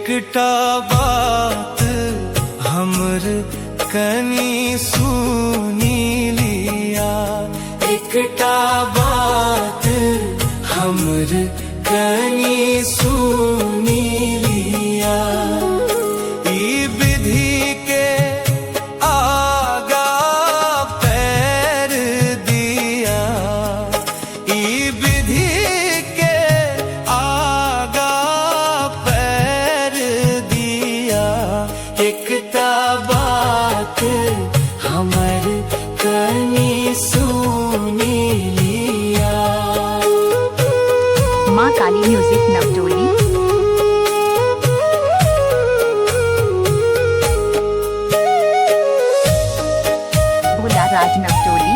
एकटा बात हमर कनी सुनी लिया, एकटा बात हमर कनी सुनी लिया। ई विधि के आगा पैर दिया, ई विधि के आगा पैर दिया। एकता बात हमर कनी सुनी लिया। माँ काली म्यूजिक नवटोली। भोला राज नवटोली।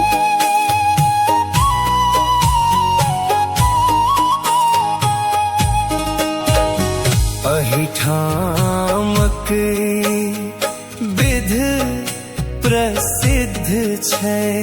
अहिठामक विध प्रसिद्ध छै,